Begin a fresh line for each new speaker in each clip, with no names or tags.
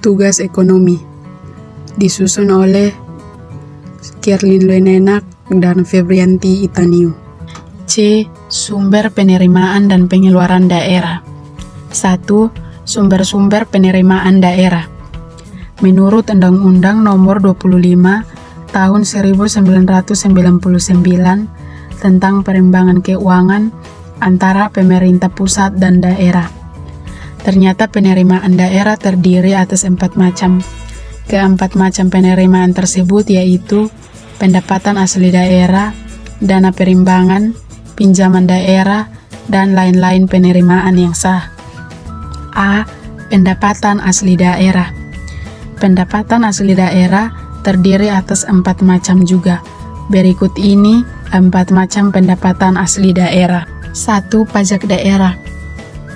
Tugas Ekonomi disusun oleh Kerlin Lenenak dan Febrianti Itaniu.
C. Sumber penerimaan dan pengeluaran daerah. 1. Sumber-sumber penerimaan daerah. Menurut Undang-Undang Nomor 25 Tahun 1999 tentang perimbangan keuangan antara pemerintah pusat dan daerah, ternyata penerimaan daerah terdiri atas 4 macam. Keempat macam penerimaan tersebut yaitu pendapatan asli daerah, dana perimbangan, pinjaman daerah, dan lain-lain penerimaan yang sah. A. Pendapatan asli daerah. Pendapatan asli daerah terdiri atas 4 macam juga. Berikut ini 4 macam pendapatan asli daerah. 1. Pajak daerah.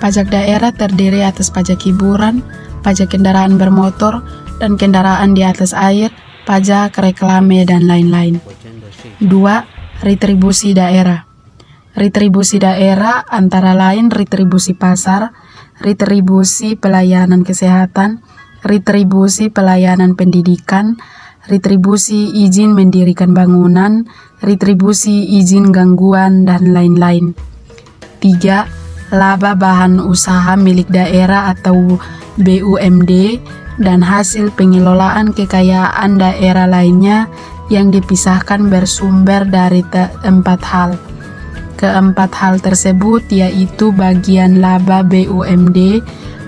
Pajak daerah terdiri atas pajak hiburan, pajak kendaraan bermotor, dan kendaraan di atas air, pajak reklame, dan lain-lain. 2. Retribusi daerah. Retribusi daerah antara lain retribusi pasar, retribusi pelayanan kesehatan, retribusi pelayanan pendidikan, retribusi izin mendirikan bangunan, retribusi izin gangguan, dan lain-lain. 3. Laba bahan usaha milik daerah atau BUMD dan hasil pengelolaan kekayaan daerah lainnya yang dipisahkan bersumber dari 4 hal. Keempat hal tersebut yaitu bagian laba BUMD,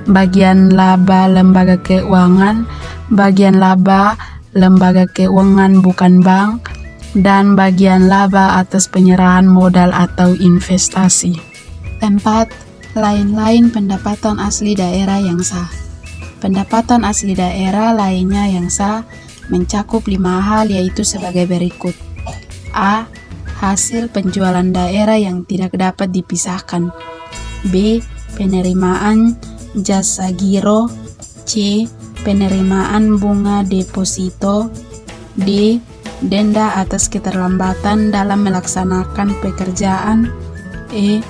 bagian laba lembaga keuangan, bagian laba lembaga keuangan bukan bank, dan bagian laba atas penyerahan modal atau investasi. 4. Lain-lain pendapatan asli daerah yang sah. Pendapatan asli daerah lainnya yang sah mencakup 5 hal yaitu sebagai berikut. A. Hasil penjualan daerah yang tidak dapat dipisahkan. B. Penerimaan jasa giro. C. Penerimaan bunga deposito. D. Denda atas keterlambatan dalam melaksanakan pekerjaan. E.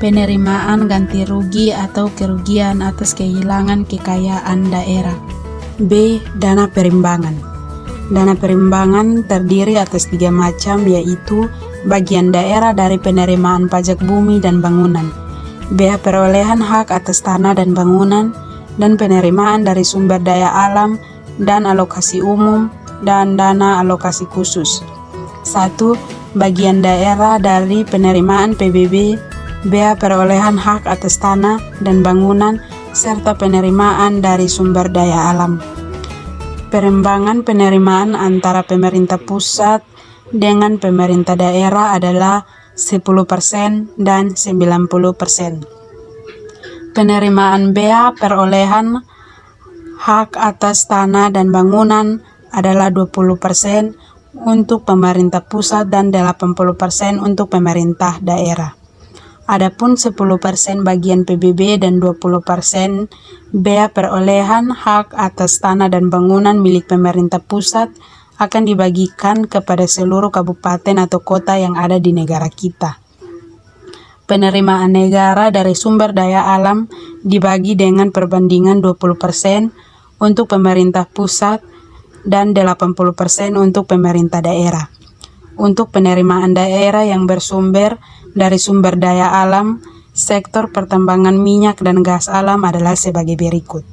Penerimaan ganti rugi atau kerugian atas kehilangan kekayaan daerah. B. Dana perimbangan. Dana perimbangan terdiri atas 3 macam yaitu bagian daerah dari penerimaan pajak bumi dan bangunan, bea perolehan hak atas tanah dan bangunan, dan penerimaan dari sumber daya alam dan alokasi umum dan dana alokasi khusus. 1. Bagian daerah dari penerimaan PBB, bea perolehan hak atas tanah dan bangunan, serta penerimaan dari sumber daya alam. Perimbangan penerimaan antara pemerintah pusat dengan pemerintah daerah adalah 10% dan 90%. Penerimaan bea perolehan hak atas tanah dan bangunan adalah 20% untuk pemerintah pusat dan 80% untuk pemerintah daerah. Adapun 10% bagian PBB dan 20% bea perolehan hak atas tanah dan bangunan milik pemerintah pusat akan dibagikan kepada seluruh kabupaten atau kota yang ada di negara kita. Penerimaan negara dari sumber daya alam dibagi dengan perbandingan 20% untuk pemerintah pusat dan 80% untuk pemerintah daerah. Untuk penerimaan daerah yang bersumber dari sumber daya alam, sektor pertambangan minyak dan gas alam adalah sebagai berikut.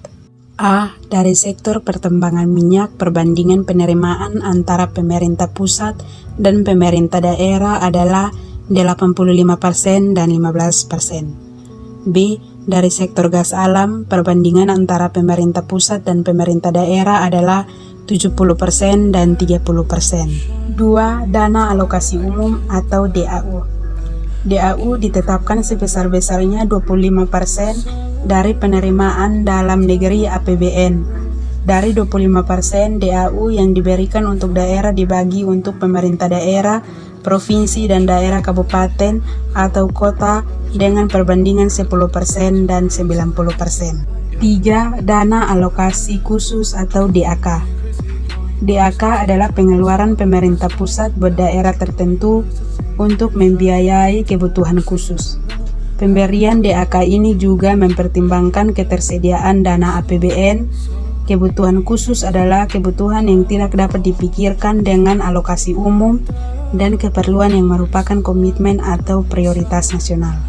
A. Dari sektor pertambangan minyak, perbandingan penerimaan antara pemerintah pusat dan pemerintah daerah adalah 85% dan 15%. B. Dari sektor gas alam, perbandingan antara pemerintah pusat dan pemerintah daerah adalah 70% dan 30%. 2. Dana alokasi umum atau DAU. DAU ditetapkan sebesar-besarnya 25% dari penerimaan dalam negeri APBN. Dari 25% DAU yang diberikan untuk daerah dibagi untuk pemerintah daerah, provinsi dan daerah kabupaten atau kota dengan perbandingan 10% dan 90%. 3. Dana alokasi khusus atau DAK. DAK adalah pengeluaran pemerintah pusat buat daerah tertentu untuk membiayai kebutuhan khusus. Pemberian DAK ini juga mempertimbangkan ketersediaan dana APBN,
Kebutuhan khusus adalah kebutuhan yang tidak dapat dipikirkan dengan alokasi umum dan keperluan yang merupakan komitmen atau prioritas nasional.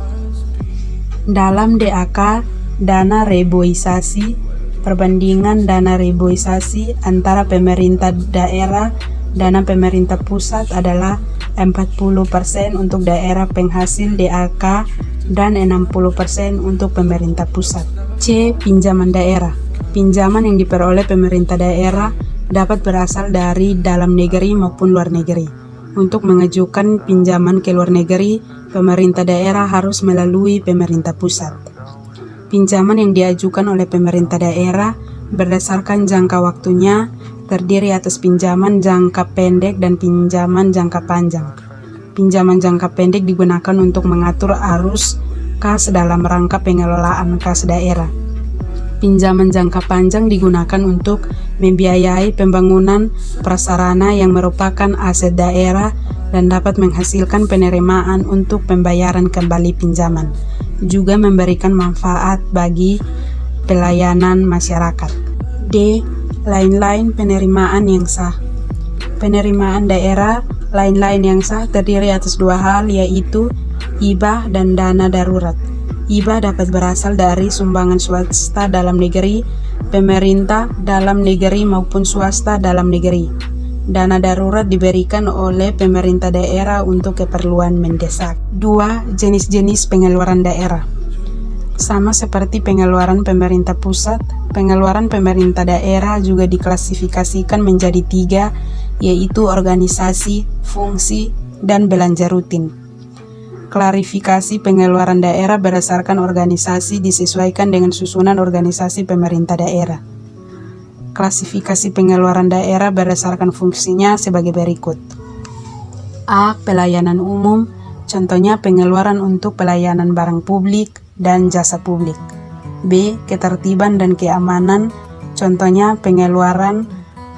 Dalam DAK, dana reboisasi, perbandingan dana reboisasi antara pemerintah daerah dan pemerintah pusat adalah 40% untuk daerah penghasil DAK dan 60% untuk pemerintah pusat. C. Pinjaman daerah. Pinjaman yang diperoleh pemerintah daerah dapat berasal dari dalam negeri maupun luar negeri. Untuk mengajukan pinjaman ke luar negeri, pemerintah daerah harus melalui pemerintah pusat. Pinjaman yang diajukan oleh pemerintah daerah berdasarkan jangka waktunya terdiri atas pinjaman jangka pendek dan pinjaman jangka panjang. Pinjaman jangka pendek digunakan untuk mengatur arus kas dalam rangka pengelolaan kas daerah. Pinjaman jangka panjang digunakan untuk membiayai pembangunan prasarana yang merupakan aset daerah dan dapat menghasilkan penerimaan untuk pembayaran kembali pinjaman, juga memberikan manfaat bagi pelayanan masyarakat. D. Lain-lain penerimaan yang sah. Penerimaan daerah lain-lain yang sah terdiri atas dua hal, yaitu hibah dan dana darurat. Hibah dapat berasal dari sumbangan swasta dalam negeri, pemerintah dalam negeri maupun swasta dalam negeri. Dana darurat diberikan oleh pemerintah daerah untuk keperluan mendesak. 2. Jenis-jenis pengeluaran daerah. Sama seperti pengeluaran pemerintah pusat, pengeluaran pemerintah daerah juga diklasifikasikan menjadi 3, yaitu organisasi, fungsi, dan belanja rutin. Klarifikasi pengeluaran daerah berdasarkan organisasi disesuaikan dengan susunan organisasi pemerintah daerah. Klasifikasi pengeluaran daerah berdasarkan fungsinya sebagai berikut. A. Pelayanan umum, contohnya pengeluaran untuk pelayanan barang publik dan jasa publik. B. Ketertiban dan keamanan, contohnya pengeluaran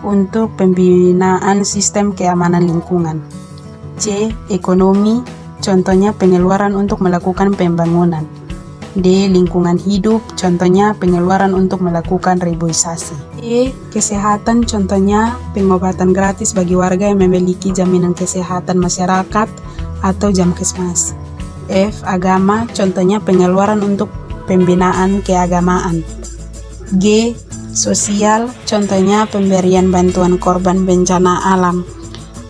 untuk pembinaan sistem keamanan lingkungan. C. Ekonomi, contohnya pengeluaran untuk melakukan pembangunan. D. Lingkungan hidup, contohnya pengeluaran untuk melakukan reboisasi. E. Kesehatan, contohnya pengobatan gratis bagi warga yang memiliki jaminan kesehatan masyarakat atau Jamkesmas. F. Agama, contohnya pengeluaran untuk pembinaan keagamaan. G. Sosial, contohnya pemberian bantuan korban bencana alam.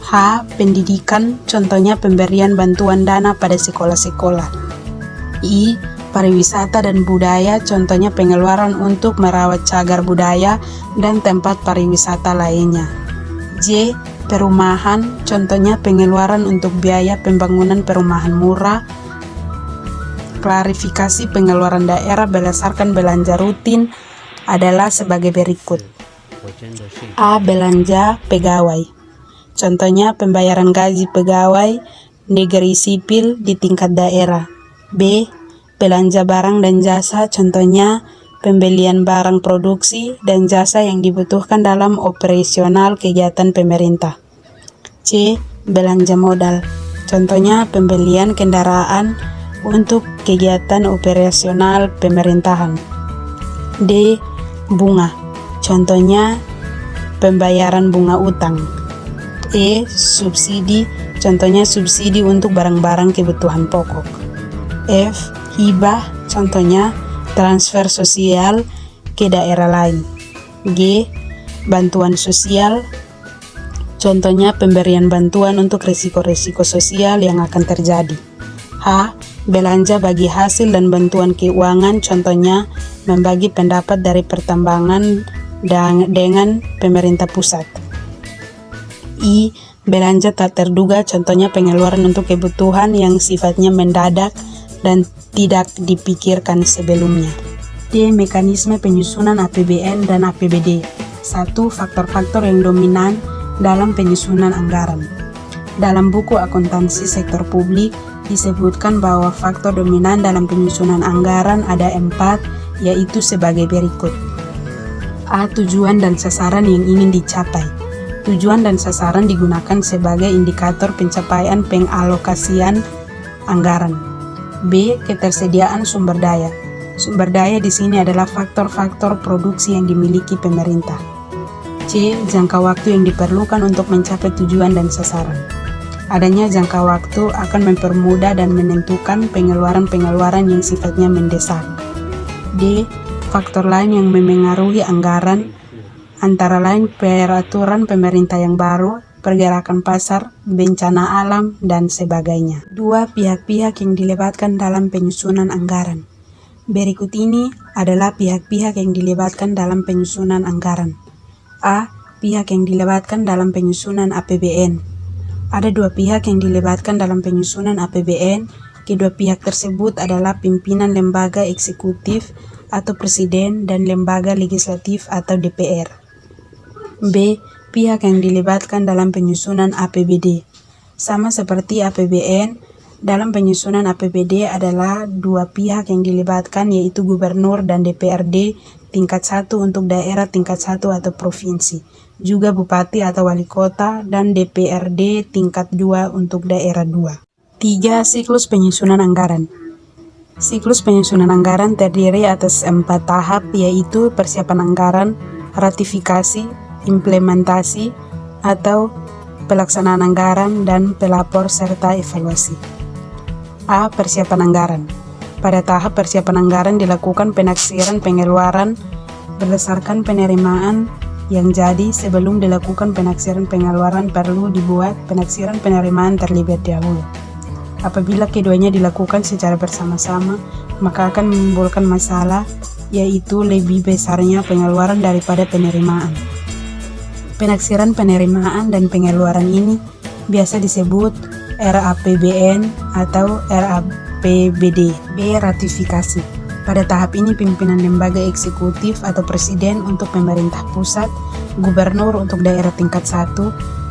H. Pendidikan, contohnya pemberian bantuan dana pada sekolah-sekolah. I. Pariwisata dan budaya, contohnya pengeluaran untuk merawat cagar budaya dan tempat pariwisata lainnya. J. Perumahan, contohnya pengeluaran untuk biaya pembangunan perumahan murah. Klarifikasi pengeluaran daerah berdasarkan belanja rutin adalah sebagai berikut. A. Belanja pegawai, contohnya pembayaran gaji pegawai negeri sipil di tingkat daerah. B. Belanja barang dan jasa, contohnya pembelian barang produksi dan jasa yang dibutuhkan dalam operasional kegiatan pemerintah. C. Belanja modal, contohnya pembelian kendaraan untuk kegiatan operasional pemerintahan. D. Bunga, contohnya pembayaran bunga utang. E. Subsidi, contohnya subsidi untuk barang-barang kebutuhan pokok. F. Hibah, contohnya transfer sosial ke daerah lain. G. Bantuan sosial, contohnya pemberian bantuan untuk risiko-risiko sosial yang akan terjadi. H. Belanja bagi hasil dan bantuan keuangan, contohnya membagi pendapat dari pertambangan dengan pemerintah pusat. I. Belanja tak terduga, contohnya pengeluaran untuk kebutuhan yang sifatnya mendadak dan tidak dipikirkan sebelumnya. D. Mekanisme penyusunan APBN dan APBD. 1. Faktor-faktor yang dominan dalam penyusunan anggaran. Dalam buku akuntansi sektor publik disebutkan bahwa faktor dominan dalam penyusunan anggaran ada 4, yaitu sebagai berikut. A. Tujuan dan sasaran yang ingin dicapai. Tujuan dan sasaran digunakan sebagai indikator pencapaian pengalokasian anggaran. B. Ketersediaan sumber daya. Sumber daya di sini adalah faktor-faktor produksi yang dimiliki pemerintah. C. Jangka waktu yang diperlukan untuk mencapai tujuan dan sasaran. Adanya jangka waktu akan mempermudah dan menentukan pengeluaran-pengeluaran yang sifatnya mendesak. D. Faktor lain yang memengaruhi anggaran, antara lain peraturan pemerintah yang baru, pergerakan pasar, bencana alam, dan sebagainya. 2. Pihak-pihak yang dilibatkan dalam penyusunan anggaran. Berikut ini adalah pihak-pihak yang dilibatkan dalam penyusunan anggaran. A. Pihak yang dilibatkan dalam penyusunan APBN. Ada 2 pihak yang dilibatkan dalam penyusunan APBN. Kedua pihak tersebut adalah pimpinan lembaga eksekutif atau presiden dan lembaga legislatif atau DPR. B. Pihak yang dilibatkan dalam penyusunan APBD. Sama seperti APBN, dalam penyusunan APBD adalah 2 pihak yang dilibatkan, yaitu gubernur dan DPRD tingkat 1 untuk daerah tingkat 1 atau provinsi, juga bupati atau wali kota, dan DPRD tingkat 2 untuk daerah 2. 3. Siklus penyusunan anggaran. Siklus penyusunan anggaran terdiri atas 4 tahap, yaitu persiapan anggaran, ratifikasi, implementasi atau pelaksanaan anggaran, dan pelapor serta evaluasi. A. Persiapan anggaran. Pada tahap persiapan anggaran dilakukan penaksiran pengeluaran berdasarkan penerimaan yang jadi. Sebelum dilakukan penaksiran pengeluaran perlu dibuat penaksiran penerimaan terlebih dahulu. Apabila keduanya dilakukan secara bersama-sama, maka akan menimbulkan masalah, yaitu lebih besarnya pengeluaran daripada penerimaan. Penaksiran penerimaan dan pengeluaran ini biasa disebut RAPBN atau RAPBD. B. Ratifikasi. Pada tahap ini pimpinan lembaga eksekutif atau presiden untuk pemerintah pusat, gubernur untuk daerah tingkat 1,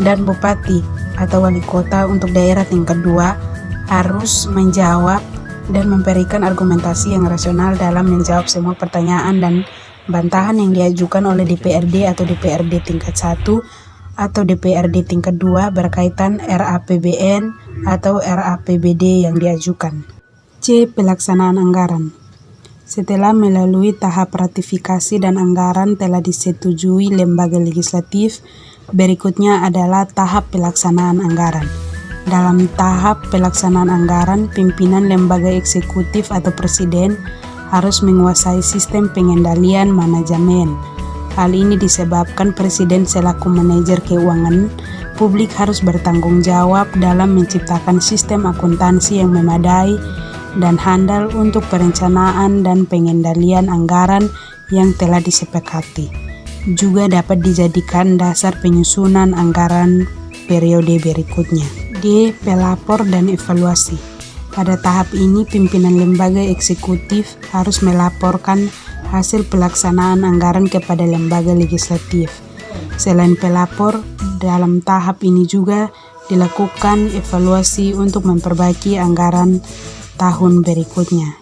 dan bupati atau wali kota untuk daerah tingkat 2 harus menjawab dan memberikan argumentasi yang rasional dalam menjawab semua pertanyaan dan bantahan yang diajukan oleh DPRD atau DPRD tingkat 1 atau DPRD tingkat 2 berkaitan RAPBN atau RAPBD yang diajukan. C. Pelaksanaan anggaran. Setelah melalui tahap ratifikasi dan anggaran telah disetujui lembaga legislatif, berikutnya adalah tahap pelaksanaan anggaran. Dalam tahap pelaksanaan anggaran, pimpinan lembaga eksekutif atau presiden harus menguasai sistem pengendalian manajemen. Hal ini disebabkan presiden selaku manajer keuangan publik harus bertanggung jawab dalam menciptakan sistem akuntansi yang memadai dan handal untuk perencanaan dan pengendalian anggaran yang telah disepakati. Juga dapat dijadikan dasar penyusunan anggaran periode berikutnya. D. Pelapor dan evaluasi. Pada tahap ini pimpinan lembaga eksekutif harus melaporkan hasil pelaksanaan anggaran kepada lembaga legislatif. Selain pelapor, dalam tahap ini juga dilakukan evaluasi untuk memperbaiki anggaran tahun berikutnya.